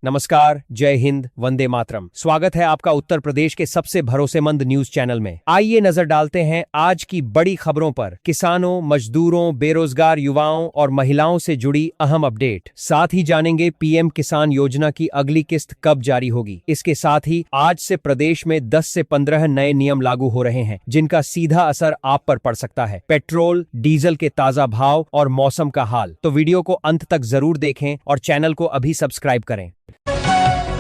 नमस्कार, जय हिंद, वंदे मातरम। स्वागत है आपका उत्तर प्रदेश के सबसे भरोसेमंद न्यूज चैनल में। आइए नजर डालते हैं आज की बड़ी खबरों पर। किसानों, मजदूरों, बेरोजगार युवाओं और महिलाओं से जुड़ी अहम अपडेट। साथ ही जानेंगे पीएम किसान योजना की अगली किस्त कब जारी होगी। इसके साथ ही आज से प्रदेश में 10 से 15 नए नियम लागू हो रहे हैं, जिनका सीधा असर आप पर पड़ सकता है। पेट्रोल, डीजल के ताजा भाव और मौसम का हाल। तो वीडियो को अंत तक जरूर देखें और चैनल को अभी सब्सक्राइब करें।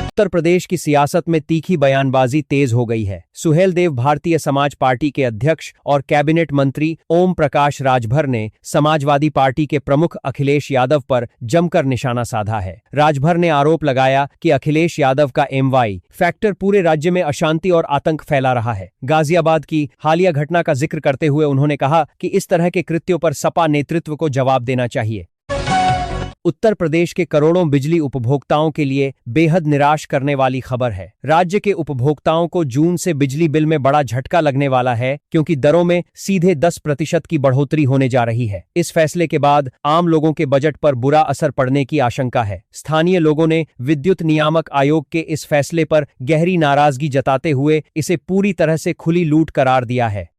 उत्तर प्रदेश की सियासत में तीखी बयानबाजी तेज हो गई है। सुहेलदेव भारतीय समाज पार्टी के अध्यक्ष और कैबिनेट मंत्री ओम प्रकाश राजभर ने समाजवादी पार्टी के प्रमुख अखिलेश यादव पर जमकर निशाना साधा है। राजभर ने आरोप लगाया कि अखिलेश यादव का एमवाई फैक्टर पूरे राज्य में अशांति और आतंक फैला रहा है। गाजियाबाद की हालिया घटना का जिक्र करते हुए उन्होंने कहा कि इस तरह के कृत्यों पर सपा नेतृत्व को जवाब देना चाहिए। उत्तर प्रदेश के करोड़ों बिजली उपभोक्ताओं के लिए बेहद निराश करने वाली खबर है। राज्य के उपभोक्ताओं को जून से बिजली बिल में बड़ा झटका लगने वाला है, क्योंकि दरों में सीधे 10% की बढ़ोतरी होने जा रही है। इस फैसले के बाद आम लोगों के बजट पर बुरा असर पड़ने की आशंका है। स्थानीय लोगों ने विद्युत नियामक आयोग के इस फैसले पर गहरी नाराजगी जताते हुए इसे पूरी तरह से खुली लूट करार दिया है।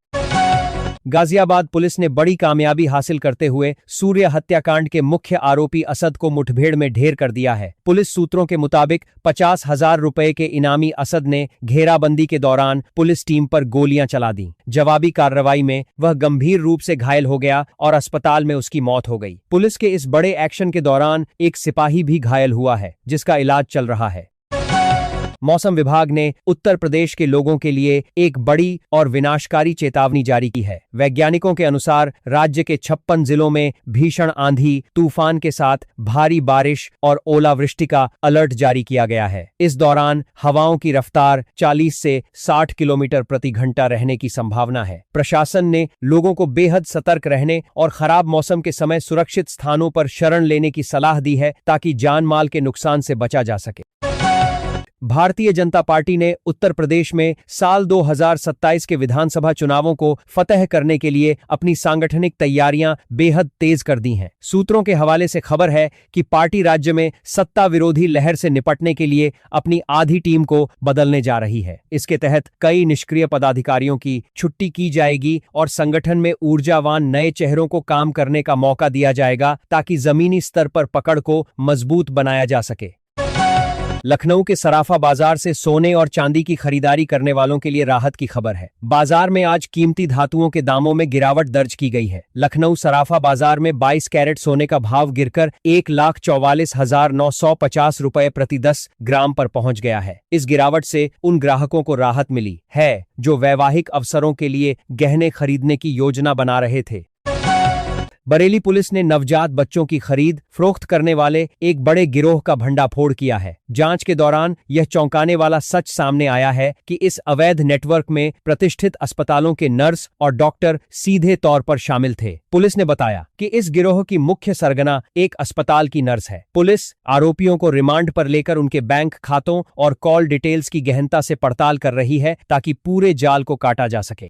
गाजियाबाद पुलिस ने बड़ी कामयाबी हासिल करते हुए सूर्य हत्याकांड के मुख्य आरोपी असद को मुठभेड़ में ढेर कर दिया है। पुलिस सूत्रों के मुताबिक 50,000 रुपए के इनामी असद ने घेराबंदी के दौरान पुलिस टीम पर गोलियां चला दी। जवाबी कार्रवाई में वह गंभीर रूप से घायल हो गया और अस्पताल में उसकी मौत हो गई। पुलिस के इस बड़े एक्शन के दौरान एक सिपाही भी घायल हुआ है, जिसका इलाज चल रहा है। मौसम विभाग ने उत्तर प्रदेश के लोगों के लिए एक बड़ी और विनाशकारी चेतावनी जारी की है। वैज्ञानिकों के अनुसार राज्य के 56 जिलों में भीषण आंधी, तूफान के साथ भारी बारिश और ओलावृष्टि का अलर्ट जारी किया गया है। इस दौरान हवाओं की रफ्तार 40 से 60 किलोमीटर प्रति घंटा रहने की संभावना है। प्रशासन ने लोगों को बेहद सतर्क रहने और खराब मौसम के समय सुरक्षित स्थानों पर शरण लेने की सलाह दी है, ताकि जान माल के नुकसान से बचा जा सके। भारतीय जनता पार्टी ने उत्तर प्रदेश में साल 2027 के विधानसभा चुनावों को फतह करने के लिए अपनी सांगठनिक तैयारियां बेहद तेज कर दी हैं। सूत्रों के हवाले से खबर है कि पार्टी राज्य में सत्ता विरोधी लहर से निपटने के लिए अपनी आधी टीम को बदलने जा रही है। इसके तहत कई निष्क्रिय पदाधिकारियों की छुट्टी की जाएगी और संगठन में ऊर्जावान नए चेहरों को काम करने का मौका दिया जाएगा, ताकि जमीनी स्तर पर पकड़ को मजबूत बनाया जा सके। लखनऊ के सराफा बाजार से सोने और चांदी की खरीदारी करने वालों के लिए राहत की खबर है। बाजार में आज कीमती धातुओं के दामों में गिरावट दर्ज की गई है। लखनऊ सराफा बाजार में 22 कैरेट सोने का भाव गिरकर 1,44,950 रुपए प्रति 10 ग्राम पर पहुंच गया है। इस गिरावट से उन ग्राहकों को राहत मिली है जो वैवाहिक अवसरों के लिए गहने खरीदने की योजना बना रहे थे। बरेली पुलिस ने नवजात बच्चों की खरीद फरोख्त करने वाले एक बड़े गिरोह का भंडाफोड़ किया है। जांच के दौरान यह चौंकाने वाला सच सामने आया है कि इस अवैध नेटवर्क में प्रतिष्ठित अस्पतालों के नर्स और डॉक्टर सीधे तौर पर शामिल थे। पुलिस ने बताया कि इस गिरोह की मुख्य सरगना एक अस्पताल की नर्स है। पुलिस आरोपियों को रिमांड पर लेकर उनके बैंक खातों और कॉल डिटेल्स की गहनता से पड़ताल कर रही है, ताकि पूरे जाल को काटा जा सके।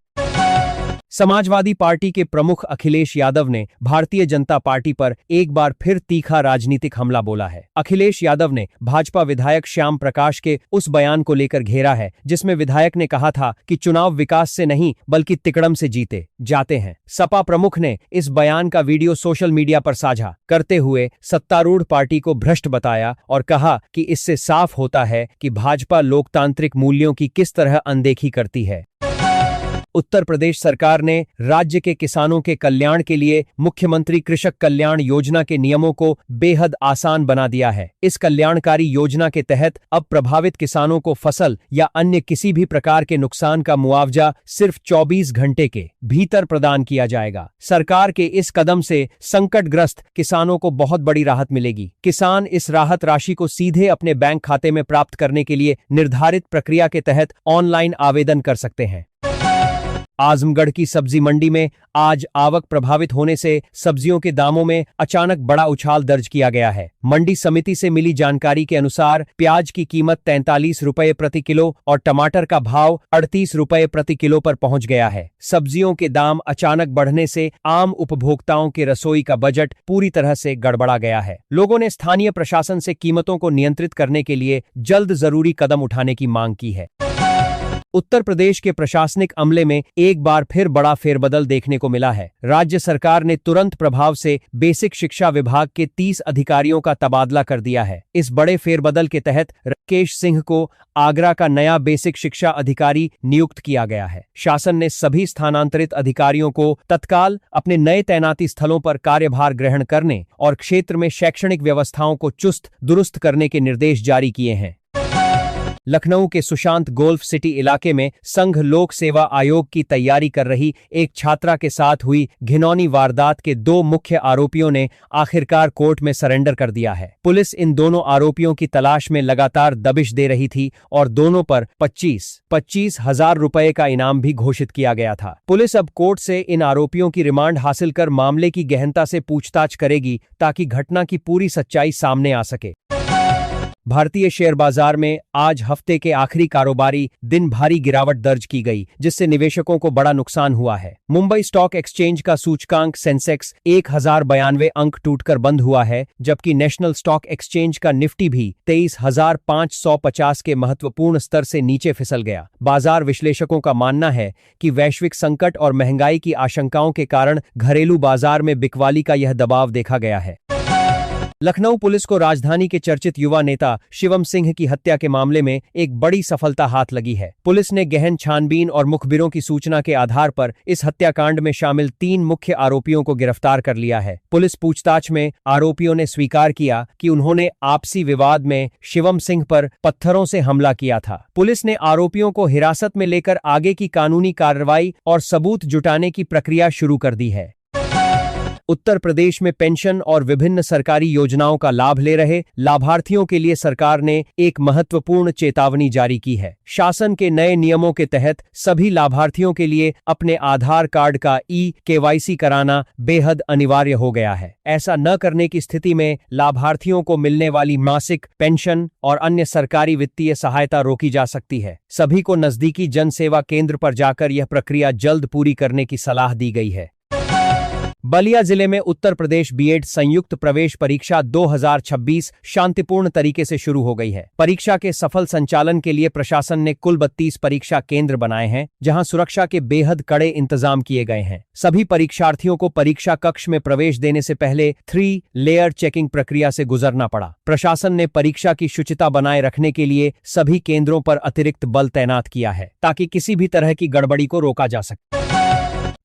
समाजवादी पार्टी के प्रमुख अखिलेश यादव ने भारतीय जनता पार्टी पर एक बार फिर तीखा राजनीतिक हमला बोला है। अखिलेश यादव ने भाजपा विधायक श्याम प्रकाश के उस बयान को लेकर घेरा है, जिसमें विधायक ने कहा था कि चुनाव विकास से नहीं बल्कि तिकड़म से जीते जाते हैं। सपा प्रमुख ने इस बयान का वीडियो सोशल मीडिया पर साझा करते हुए सत्तारूढ़ पार्टी को भ्रष्ट बताया और कहा कि इससे साफ होता है कि भाजपा लोकतांत्रिक मूल्यों की किस तरह अनदेखी करती है। उत्तर प्रदेश सरकार ने राज्य के किसानों के कल्याण के लिए मुख्यमंत्री कृषक कल्याण योजना के नियमों को बेहद आसान बना दिया है। इस कल्याणकारी योजना के तहत अब प्रभावित किसानों को फसल या अन्य किसी भी प्रकार के नुकसान का मुआवजा सिर्फ 24 घंटे के भीतर प्रदान किया जाएगा। सरकार के इस कदम से संकटग्रस्त किसानों को बहुत बड़ी राहत मिलेगी। किसान इस राहत राशि को सीधे अपने बैंक खाते में प्राप्त करने के लिए निर्धारित प्रक्रिया के तहत ऑनलाइन आवेदन कर सकते हैं। आजमगढ़ की सब्जी मंडी में आज आवक प्रभावित होने से सब्जियों के दामों में अचानक बड़ा उछाल दर्ज किया गया है। मंडी समिति से मिली जानकारी के अनुसार प्याज की कीमत 43 रुपये प्रति किलो और टमाटर का भाव 38 रुपये प्रति किलो पर पहुंच गया है। सब्जियों के दाम अचानक बढ़ने से आम उपभोक्ताओं के रसोई का बजट पूरी तरह से गड़बड़ा गया है। लोगों ने स्थानीय प्रशासन से कीमतों को नियंत्रित करने के लिए जल्द जरूरी कदम उठाने की मांग की है। उत्तर प्रदेश के प्रशासनिक अमले में एक बार फिर बड़ा फेरबदल देखने को मिला है। राज्य सरकार ने तुरंत प्रभाव से बेसिक शिक्षा विभाग के 30 अधिकारियों का तबादला कर दिया है। इस बड़े फेरबदल के तहत राकेश सिंह को आगरा का नया बेसिक शिक्षा अधिकारी नियुक्त किया गया है। शासन ने सभी स्थानांतरित अधिकारियों को तत्काल अपने नए तैनाती स्थलों पर कार्यभार ग्रहण करने और क्षेत्र में शैक्षणिक व्यवस्थाओं को चुस्त दुरुस्त करने के निर्देश जारी किए हैं। लखनऊ के सुशांत गोल्फ सिटी इलाके में संघ लोक सेवा आयोग की तैयारी कर रही एक छात्रा के साथ हुई घिनौनी वारदात के 2 मुख्य आरोपियों ने आखिरकार कोर्ट में सरेंडर कर दिया है। पुलिस इन दोनों आरोपियों की तलाश में लगातार दबिश दे रही थी और दोनों पर 25 हजार रुपए का इनाम भी घोषित किया गया था। पुलिस अब कोर्ट से इन आरोपियों की रिमांड हासिल कर मामले की गहनता से पूछताछ करेगी ताकि घटना की पूरी सच्चाई सामने आ सके। भारतीय शेयर बाजार में आज हफ्ते के आखिरी कारोबारी दिन भारी गिरावट दर्ज की गई, जिससे निवेशकों को बड़ा नुकसान हुआ है। मुंबई स्टॉक एक्सचेंज का सूचकांक सेंसेक्स 1092 अंक टूटकर बंद हुआ है, जबकि नेशनल स्टॉक एक्सचेंज का निफ्टी भी 23,550 के महत्वपूर्ण स्तर से नीचे फिसल गया। बाजार विश्लेषकों का मानना है कि वैश्विक संकट और महंगाई की आशंकाओं के कारण घरेलू बाजार में बिकवाली का यह दबाव देखा गया है। लखनऊ पुलिस को राजधानी के चर्चित युवा नेता शिवम सिंह की हत्या के मामले में एक बड़ी सफलता हाथ लगी है। पुलिस ने गहन छानबीन और मुखबिरों की सूचना के आधार पर इस हत्याकांड में शामिल 3 मुख्य आरोपियों को गिरफ्तार कर लिया है। पुलिस पूछताछ में आरोपियों ने स्वीकार किया कि उन्होंने आपसी विवाद में शिवम सिंह पर पत्थरों से हमला किया था। पुलिस ने आरोपियों को हिरासत में लेकर आगे की कानूनी कार्रवाई और सबूत जुटाने की प्रक्रिया शुरू कर दी है। उत्तर प्रदेश में पेंशन और विभिन्न सरकारी योजनाओं का लाभ ले रहे लाभार्थियों के लिए सरकार ने एक महत्वपूर्ण चेतावनी जारी की है। शासन के नए नियमों के तहत सभी लाभार्थियों के लिए अपने आधार कार्ड का KYC कराना बेहद अनिवार्य हो गया है। ऐसा न करने की स्थिति में लाभार्थियों को मिलने वाली मासिक पेंशन और अन्य सरकारी वित्तीय सहायता रोकी जा सकती है। सभी को नजदीकी जन सेवा केंद्र पर जाकर यह प्रक्रिया जल्द पूरी करने की सलाह दी गई है। बलिया जिले में उत्तर प्रदेश बीएड संयुक्त प्रवेश परीक्षा 2026 शांतिपूर्ण तरीके से शुरू हो गई है। परीक्षा के सफल संचालन के लिए प्रशासन ने कुल 32 परीक्षा केंद्र बनाए हैं, जहां सुरक्षा के बेहद कड़े इंतजाम किए गए हैं। सभी परीक्षार्थियों को परीक्षा कक्ष में प्रवेश देने से पहले 3 लेयर चेकिंग प्रक्रिया से गुजरना पड़ा। प्रशासन ने परीक्षा की शुचिता बनाए रखने के लिए सभी केंद्रों पर अतिरिक्त बल तैनात किया है, ताकि किसी भी तरह की गड़बड़ी को रोका जा सके।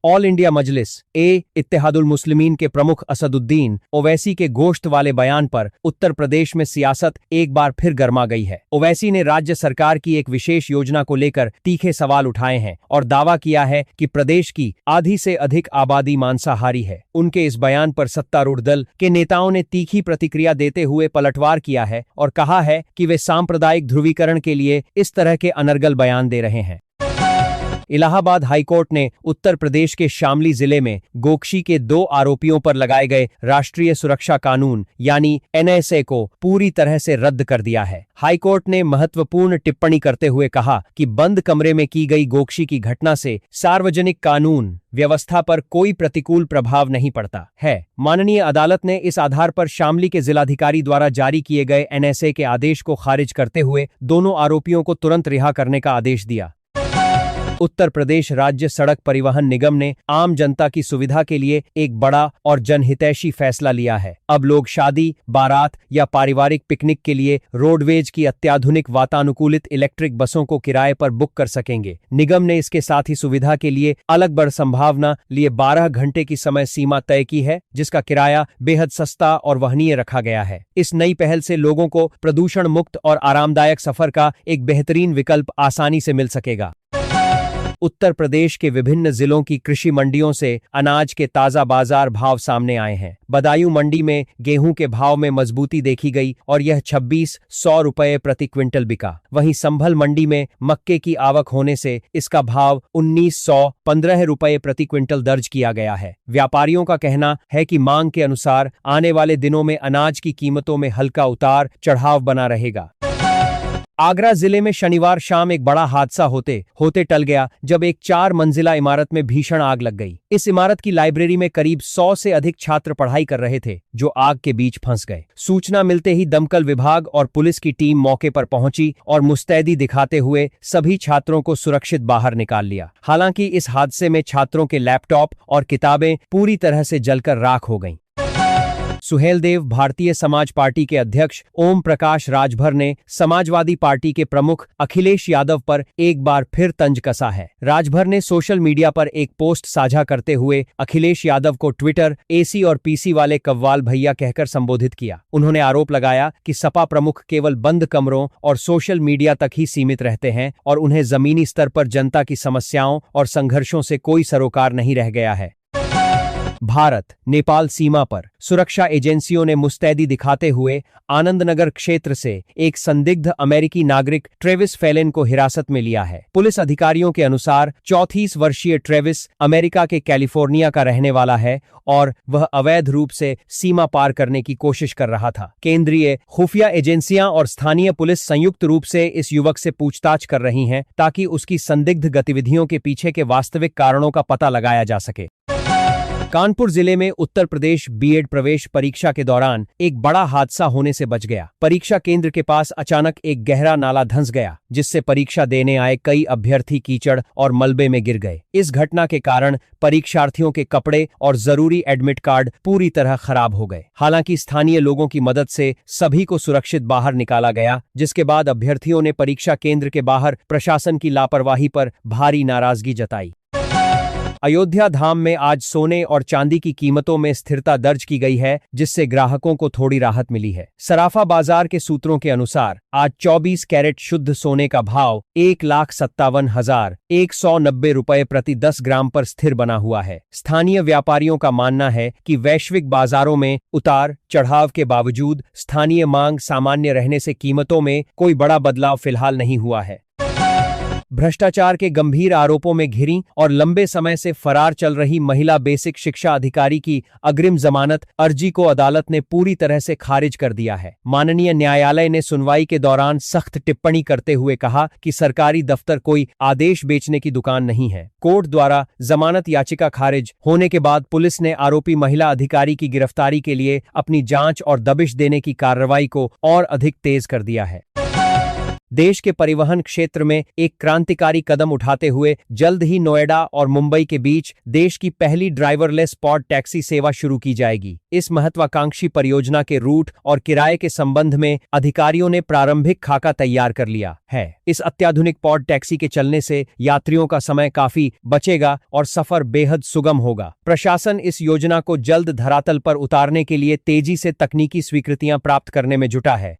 ऑल इंडिया मजलिस इत्तेहादुल मुस्लिमीन के प्रमुख असदुद्दीन ओवैसी के गोश्त वाले बयान पर उत्तर प्रदेश में सियासत एक बार फिर गर्मा गई है। ओवैसी ने राज्य सरकार की एक विशेष योजना को लेकर तीखे सवाल उठाए हैं और दावा किया है कि प्रदेश की आधी से अधिक आबादी मांसाहारी है। उनके इस बयान पर सत्तारूढ़ दल के नेताओं ने तीखी प्रतिक्रिया देते हुए पलटवार किया है और कहा है कि वे सांप्रदायिक ध्रुवीकरण के लिए इस तरह के अनर्गल बयान दे रहे हैं। इलाहाबाद हाईकोर्ट ने उत्तर प्रदेश के शामली जिले में गोकशी के 2 आरोपियों पर लगाए गए राष्ट्रीय सुरक्षा कानून यानी NSA को पूरी तरह से रद्द कर दिया है। हाईकोर्ट ने महत्वपूर्ण टिप्पणी करते हुए कहा कि बंद कमरे में की गई गोकशी की घटना से सार्वजनिक कानून व्यवस्था पर कोई प्रतिकूल प्रभाव नहीं पड़ता है। माननीय अदालत ने इस आधार पर शामली के जिलाधिकारी द्वारा जारी किए गए NSA के आदेश को खारिज करते हुए दोनों आरोपियों को तुरंत रिहा करने का आदेश दिया। उत्तर प्रदेश राज्य सड़क परिवहन निगम ने आम जनता की सुविधा के लिए एक बड़ा और जनहितैषी फैसला लिया है। अब लोग शादी, बारात या पारिवारिक पिकनिक के लिए रोडवेज की अत्याधुनिक वातानुकूलित इलेक्ट्रिक बसों को किराए पर बुक कर सकेंगे। निगम ने इसके साथ ही सुविधा के लिए अलग बढ़ संभावना लिए 12 घंटे की समय सीमा तय की है, जिसका किराया बेहद सस्ता और वहनीय रखा गया है। इस नई पहल से लोगों को प्रदूषण मुक्त और आरामदायक सफर का एक बेहतरीन विकल्प आसानी से मिल सकेगा। उत्तर प्रदेश के विभिन्न जिलों की कृषि मंडियों से अनाज के ताजा बाजार भाव सामने आए हैं। बदायूं मंडी में गेहूं के भाव में मजबूती देखी गई और यह 2600 रुपये प्रति क्विंटल बिका। वहीं संभल मंडी में मक्के की आवक होने से इसका भाव 1915 रुपये प्रति क्विंटल दर्ज किया गया है। व्यापारियों का कहना है कि मांग के अनुसार आने वाले दिनों में अनाज की कीमतों में हल्का उतार चढ़ाव बना रहेगा। आगरा जिले में शनिवार शाम एक बड़ा हादसा होते टल गया जब एक 4 मंजिला इमारत में भीषण आग लग गई। इस इमारत की लाइब्रेरी में करीब 100 से अधिक छात्र पढ़ाई कर रहे थे, जो आग के बीच फंस गए। सूचना मिलते ही दमकल विभाग और पुलिस की टीम मौके पर पहुंची और मुस्तैदी दिखाते हुए सभी छात्रों को सुरक्षित बाहर निकाल लिया। हालांकि इस हादसे में छात्रों के लैपटॉप और किताबें पूरी तरह से जलकर राख हो गईं। सुहेलदेव भारतीय समाज पार्टी के अध्यक्ष ओम प्रकाश राजभर ने समाजवादी पार्टी के प्रमुख अखिलेश यादव पर एक बार फिर तंज कसा है। राजभर ने सोशल मीडिया पर एक पोस्ट साझा करते हुए अखिलेश यादव को ट्विटर एसी और पीसी वाले कव्वाल भैया कहकर संबोधित किया। उन्होंने आरोप लगाया कि सपा प्रमुख केवल बंद कमरों और सोशल मीडिया तक ही सीमित रहते हैं और उन्हें जमीनी स्तर पर जनता की समस्याओं और संघर्षों से कोई सरोकार नहीं रह गया है। भारत नेपाल सीमा पर सुरक्षा एजेंसियों ने मुस्तैदी दिखाते हुए आनंदनगर क्षेत्र से एक संदिग्ध अमेरिकी नागरिक ट्रेविस फेलिन को हिरासत में लिया है। पुलिस अधिकारियों के अनुसार 34 वर्षीय ट्रेविस अमेरिका के कैलिफोर्निया का रहने वाला है और वह अवैध रूप से सीमा पार करने की कोशिश कर रहा था। केंद्रीय खुफिया एजेंसियां और स्थानीय पुलिस संयुक्त रूप से इस युवक से पूछताछ कर रही हैं ताकि उसकी संदिग्ध गतिविधियों के पीछे के वास्तविक कारणों का पता लगाया जा सके। कानपुर जिले में उत्तर प्रदेश बीएड प्रवेश परीक्षा के दौरान एक बड़ा हादसा होने से बच गया। परीक्षा केंद्र के पास अचानक एक गहरा नाला धंस गया, जिससे परीक्षा देने आए कई अभ्यर्थी कीचड़ और मलबे में गिर गए। इस घटना के कारण परीक्षार्थियों के कपड़े और जरूरी एडमिट कार्ड पूरी तरह खराब हो गए। हालांकि स्थानीय लोगों की मदद से सभी को सुरक्षित बाहर निकाला गया, जिसके बाद अभ्यर्थियों ने परीक्षा केंद्र के बाहर प्रशासन की लापरवाही पर भारी नाराजगी जताई। अयोध्या धाम में आज सोने और चांदी की कीमतों में स्थिरता दर्ज की गई है, जिससे ग्राहकों को थोड़ी राहत मिली है। सराफा बाजार के सूत्रों के अनुसार आज 24 कैरेट शुद्ध सोने का भाव 1,57,190 रुपये प्रति 10 ग्राम पर स्थिर बना हुआ है। स्थानीय व्यापारियों का मानना है कि वैश्विक बाजारों में उतार चढ़ाव के बावजूद स्थानीय मांग सामान्य रहने से कीमतों में कोई बड़ा बदलाव फिलहाल नहीं हुआ है। भ्रष्टाचार के गंभीर आरोपों में घिरी और लंबे समय से फरार चल रही महिला बेसिक शिक्षा अधिकारी की अग्रिम जमानत अर्जी को अदालत ने पूरी तरह से खारिज कर दिया है। माननीय न्यायालय ने सुनवाई के दौरान सख्त टिप्पणी करते हुए कहा कि सरकारी दफ्तर कोई आदेश बेचने की दुकान नहीं है। कोर्ट द्वारा जमानत याचिका खारिज होने के बाद पुलिस ने आरोपी महिला अधिकारी की गिरफ्तारी के लिए अपनी जांच और दबिश देने की कार्रवाई को और अधिक तेज कर दिया है। देश के परिवहन क्षेत्र में एक क्रांतिकारी कदम उठाते हुए जल्द ही नोएडा और मुंबई के बीच देश की पहली ड्राइवरलेस पॉड टैक्सी सेवा शुरू की जाएगी। इस महत्वाकांक्षी परियोजना के रूट और किराए के संबंध में अधिकारियों ने प्रारंभिक खाका तैयार कर लिया है। इस अत्याधुनिक पॉड टैक्सी के चलने से यात्रियों का समय काफी बचेगा और सफर बेहद सुगम होगा। प्रशासन इस योजना को जल्द धरातल पर उतारने के लिए तेजी से तकनीकी स्वीकृतियां प्राप्त करने में जुटा है।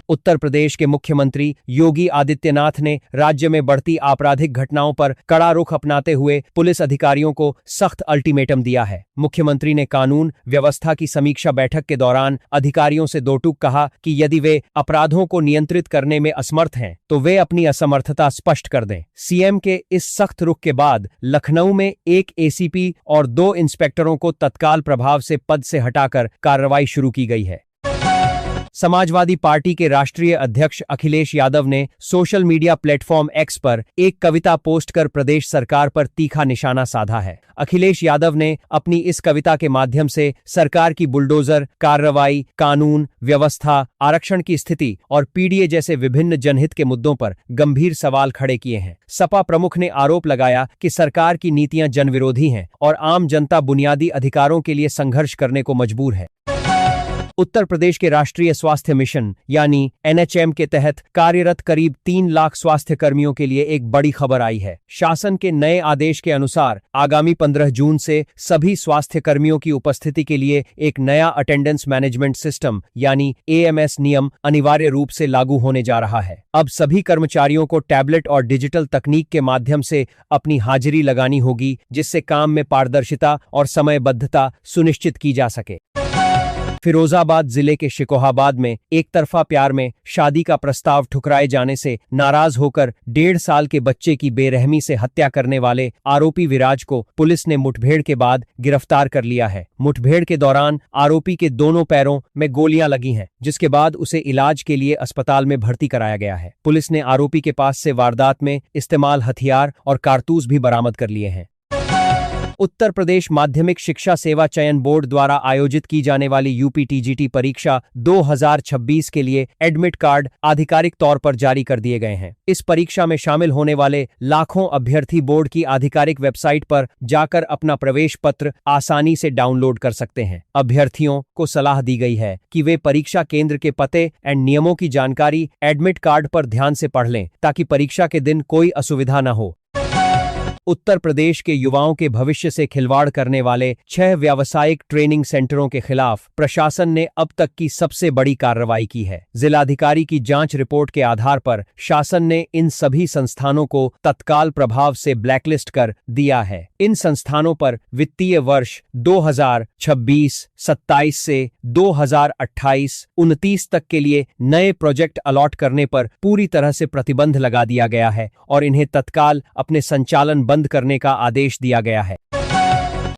उत्तर प्रदेश के मुख्यमंत्री योगी आदित्यनाथ ने राज्य में बढ़ती आपराधिक घटनाओं पर कड़ा रुख अपनाते हुए पुलिस अधिकारियों को सख्त अल्टीमेटम दिया है। मुख्यमंत्री ने कानून व्यवस्था की समीक्षा बैठक के दौरान अधिकारियों से दो टूक कहा कि यदि वे अपराधों को नियंत्रित करने में असमर्थ हैं, तो वे अपनी असमर्थता स्पष्ट कर दें। सीएम के इस सख्त रुख के बाद लखनऊ में एक एसीपी और 2 इंस्पेक्टरों को तत्काल प्रभाव से पद से हटाकर कार्रवाई शुरू की गई है। समाजवादी पार्टी के राष्ट्रीय अध्यक्ष अखिलेश यादव ने सोशल मीडिया प्लेटफॉर्म एक्स पर एक कविता पोस्ट कर प्रदेश सरकार पर तीखा निशाना साधा है। अखिलेश यादव ने अपनी इस कविता के माध्यम से सरकार की बुलडोजर कार्रवाई, कानून व्यवस्था, आरक्षण की स्थिति और पीडीए जैसे विभिन्न जनहित के मुद्दों पर गंभीर सवाल खड़े किए हैं। सपा प्रमुख ने आरोप लगाया कि सरकार की नीतियां जनविरोधी हैं और आम जनता बुनियादी अधिकारों के लिए संघर्ष करने को मजबूर है। उत्तर प्रदेश के राष्ट्रीय स्वास्थ्य मिशन यानी एनएचएम के तहत कार्यरत करीब 3 लाख स्वास्थ्य कर्मियों के लिए एक बड़ी खबर आई है। शासन के नए आदेश के अनुसार आगामी 15 जून से सभी स्वास्थ्य कर्मियों की उपस्थिति के लिए एक नया अटेंडेंस मैनेजमेंट सिस्टम यानी एएमएस नियम अनिवार्य रूप से लागू होने जा रहा है। अब सभी कर्मचारियों को टैबलेट और डिजिटल तकनीक के माध्यम से अपनी हाजिरी लगानी होगी, जिससे काम में पारदर्शिता और समयबद्धता सुनिश्चित की जा सके। फिरोजाबाद जिले के शिकोहाबाद में एक तरफा प्यार में शादी का प्रस्ताव ठुकराए जाने से नाराज होकर 1.5 साल के बच्चे की बेरहमी से हत्या करने वाले आरोपी विराज को पुलिस ने मुठभेड़ के बाद गिरफ्तार कर लिया है। मुठभेड़ के दौरान आरोपी के दोनों पैरों में गोलियां लगी हैं, जिसके बाद उसे इलाज के लिए अस्पताल में भर्ती कराया गया है। पुलिस ने आरोपी के पास से वारदात में इस्तेमाल हथियार और कारतूस भी बरामद कर लिए हैं। उत्तर प्रदेश माध्यमिक शिक्षा सेवा चयन बोर्ड द्वारा आयोजित की जाने वाली यूपी-टीजीटी परीक्षा 2026 के लिए एडमिट कार्ड आधिकारिक तौर पर जारी कर दिए गए हैं। इस परीक्षा में शामिल होने वाले लाखों अभ्यर्थी बोर्ड की आधिकारिक वेबसाइट पर जाकर अपना प्रवेश पत्र आसानी से डाउनलोड कर सकते हैं। अभ्यर्थियों को सलाह दी गई है कि वे परीक्षा केंद्र के पते एंड नियमों की जानकारी एडमिट कार्ड पर ध्यान से पढ़ लें, ताकि परीक्षा के दिन कोई असुविधा न हो। उत्तर प्रदेश के युवाओं के भविष्य से खिलवाड़ करने वाले 6 व्यावसायिक ट्रेनिंग सेंटरों के खिलाफ प्रशासन ने अब तक की सबसे बड़ी कार्रवाई की है। जिलाधिकारी की जांच रिपोर्ट के आधार पर शासन ने इन सभी संस्थानों को तत्काल प्रभाव से ब्लैकलिस्ट कर दिया है। इन संस्थानों पर वित्तीय वर्ष 2026-27 से 2028-29 तक के लिए नए प्रोजेक्ट अलॉट करने पर पूरी तरह से प्रतिबंध लगा दिया गया है और इन्हें तत्काल अपने संचालन बंद करने का आदेश दिया गया है।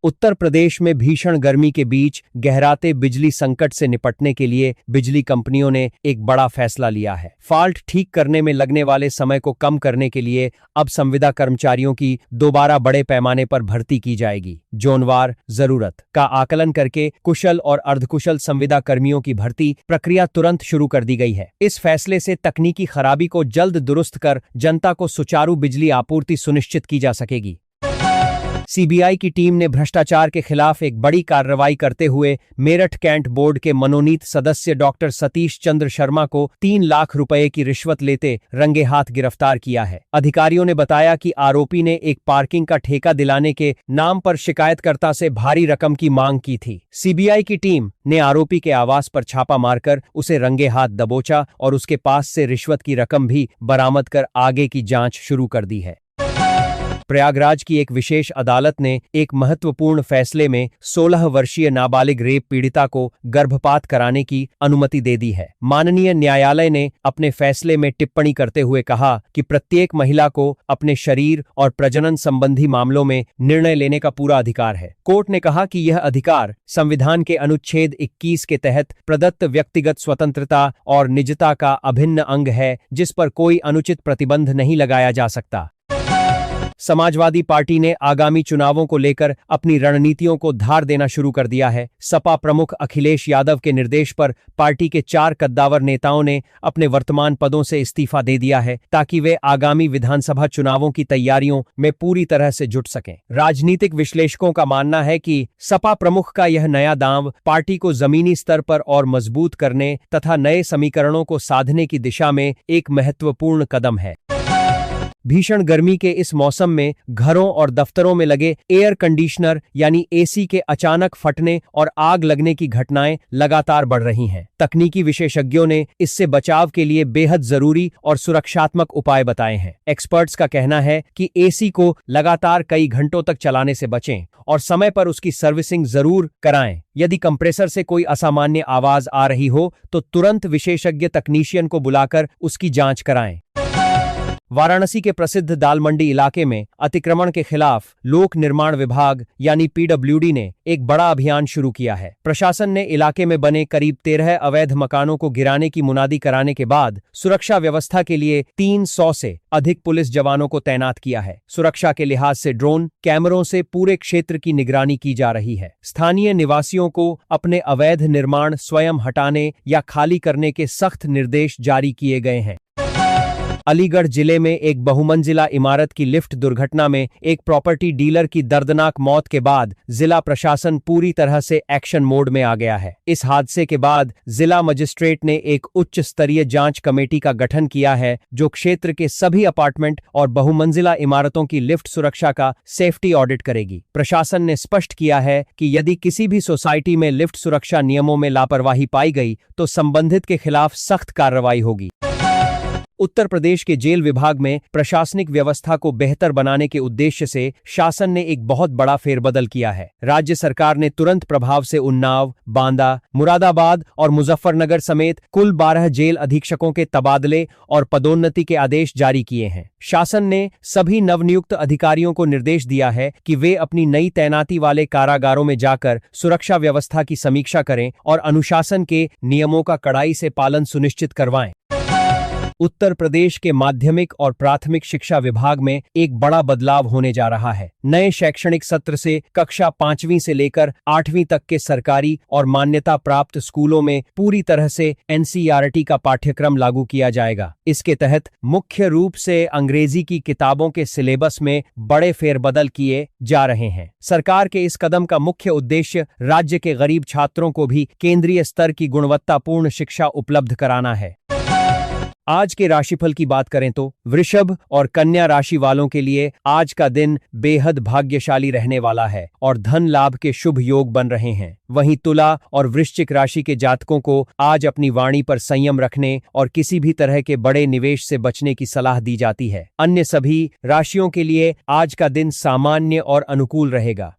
उत्तर प्रदेश में भीषण गर्मी के बीच गहराते बिजली संकट से निपटने के लिए बिजली कंपनियों ने एक बड़ा फैसला लिया है। फॉल्ट ठीक करने में लगने वाले समय को कम करने के लिए अब संविदा कर्मचारियों की दोबारा बड़े पैमाने पर भर्ती की जाएगी। जोनवार जरूरत का आकलन करके कुशल और अर्धकुशल संविदा कर्मियों की भर्ती प्रक्रिया तुरंत शुरू कर दी गई है। इस फैसले से तकनीकी खराबी को जल्द दुरुस्त कर जनता को सुचारू बिजली आपूर्ति सुनिश्चित की जा सकेगी। सीबीआई की टीम ने भ्रष्टाचार के खिलाफ एक बड़ी कार्रवाई करते हुए मेरठ कैंट बोर्ड के मनोनीत सदस्य डॉक्टर सतीश चंद्र शर्मा को 3 लाख रुपए की रिश्वत लेते रंगे हाथ गिरफ्तार किया है। अधिकारियों ने बताया कि आरोपी ने एक पार्किंग का ठेका दिलाने के नाम पर शिकायतकर्ता से भारी रकम की मांग की थी। सीबीआई की टीम ने आरोपी के आवास पर छापा मारकर उसे रंगे हाथ दबोचा और उसके पास से रिश्वत की रकम भी बरामद कर आगे की जांच शुरू कर दी है। प्रयागराज की एक विशेष अदालत ने एक महत्वपूर्ण फैसले में 16 वर्षीय नाबालिग रेप पीड़िता को गर्भपात कराने की अनुमति दे दी है। माननीय न्यायालय ने अपने फैसले में टिप्पणी करते हुए कहा कि प्रत्येक महिला को अपने शरीर और प्रजनन संबंधी मामलों में निर्णय लेने का पूरा अधिकार है। कोर्ट ने कहा कि यह अधिकार संविधान के अनुच्छेद 21 के तहत प्रदत्त व्यक्तिगत स्वतंत्रता और निजता का अभिन्न अंग है, जिस पर कोई अनुचित प्रतिबंध नहीं लगाया जा सकता। समाजवादी पार्टी ने आगामी चुनावों को लेकर अपनी रणनीतियों को धार देना शुरू कर दिया है। सपा प्रमुख अखिलेश यादव के निर्देश पर पार्टी के 4 कद्दावर नेताओं ने अपने वर्तमान पदों से इस्तीफा दे दिया है, ताकि वे आगामी विधानसभा चुनावों की तैयारियों में पूरी तरह से जुट सकें। राजनीतिक विश्लेषकों का मानना है कि सपा प्रमुख का यह नया दांव पार्टी को जमीनी स्तर पर और मजबूत करने तथा नए समीकरणों को साधने की दिशा में एक महत्वपूर्ण कदम है। भीषण गर्मी के इस मौसम में घरों और दफ्तरों में लगे एयर कंडीशनर यानी एसी के अचानक फटने और आग लगने की घटनाएं लगातार बढ़ रही हैं। तकनीकी विशेषज्ञों ने इससे बचाव के लिए बेहद जरूरी और सुरक्षात्मक उपाय बताए हैं। एक्सपर्ट्स का कहना है कि एसी को लगातार कई घंटों तक चलाने से बचें और समय पर उसकी सर्विसिंग जरूर कराएं। यदि कंप्रेसर से कोई असामान्य आवाज आ रही हो तो तुरंत विशेषज्ञ तकनीशियन को बुलाकर उसकी जांच कराएं। वाराणसी के प्रसिद्ध दाल मंडी इलाके में अतिक्रमण के खिलाफ लोक निर्माण विभाग यानी पीडब्ल्यूडी ने एक बड़ा अभियान शुरू किया है। प्रशासन ने इलाके में बने करीब 13 अवैध मकानों को गिराने की मुनादी कराने के बाद सुरक्षा व्यवस्था के लिए 300 से अधिक पुलिस जवानों को तैनात किया है। सुरक्षा के लिहाज से ड्रोन कैमरों से पूरे क्षेत्र की निगरानी की जा रही है। स्थानीय निवासियों को अपने अवैध निर्माण स्वयं हटाने या खाली करने के सख्त निर्देश जारी किए गए हैं। अलीगढ़ जिले में एक बहुमंजिला इमारत की लिफ्ट दुर्घटना में एक प्रॉपर्टी डीलर की दर्दनाक मौत के बाद जिला प्रशासन पूरी तरह से एक्शन मोड में आ गया है। इस हादसे के बाद जिला मजिस्ट्रेट ने एक उच्च स्तरीय जांच कमेटी का गठन किया है जो क्षेत्र के सभी अपार्टमेंट और बहुमंजिला इमारतों की लिफ्ट सुरक्षा का सेफ्टी ऑडिट करेगी। प्रशासन ने स्पष्ट किया है कि यदि किसी भी सोसाइटी में लिफ्ट सुरक्षा नियमों में लापरवाही पाई गई तो संबंधित के खिलाफ सख्त कार्रवाई होगी। उत्तर प्रदेश के जेल विभाग में प्रशासनिक व्यवस्था को बेहतर बनाने के उद्देश्य से शासन ने एक बहुत बड़ा फेरबदल किया है। राज्य सरकार ने तुरंत प्रभाव से उन्नाव, बांदा, मुरादाबाद और मुजफ्फरनगर समेत कुल 12 जेल अधीक्षकों के तबादले और पदोन्नति के आदेश जारी किए हैं। शासन ने सभी नवनियुक्त अधिकारियों को निर्देश दिया है कि वे अपनी नई तैनाती वाले कारागारों में जाकर सुरक्षा व्यवस्था की समीक्षा करें और अनुशासन के नियमों का कड़ाई से पालन सुनिश्चित करवाएं। उत्तर प्रदेश के माध्यमिक और प्राथमिक शिक्षा विभाग में एक बड़ा बदलाव होने जा रहा है। नए शैक्षणिक सत्र से कक्षा 5वीं से लेकर 8वीं तक के सरकारी और मान्यता प्राप्त स्कूलों में पूरी तरह से एनसीईआरटी का पाठ्यक्रम लागू किया जाएगा। इसके तहत मुख्य रूप से अंग्रेजी की किताबों के सिलेबस में बड़े फेरबदल किए जा रहे हैं। सरकार के इस कदम का मुख्य उद्देश्य राज्य के गरीब छात्रों को भी केंद्रीय स्तर की गुणवत्तापूर्ण शिक्षा उपलब्ध कराना है। आज के राशिफल की बात करें तो वृषभ और कन्या राशि वालों के लिए आज का दिन बेहद भाग्यशाली रहने वाला है और धन लाभ के शुभ योग बन रहे हैं। वहीं तुला और वृश्चिक राशि के जातकों को आज अपनी वाणी पर संयम रखने और किसी भी तरह के बड़े निवेश से बचने की सलाह दी जाती है। अन्य सभी राशियों के लिए आज का दिन सामान्य और अनुकूल रहेगा।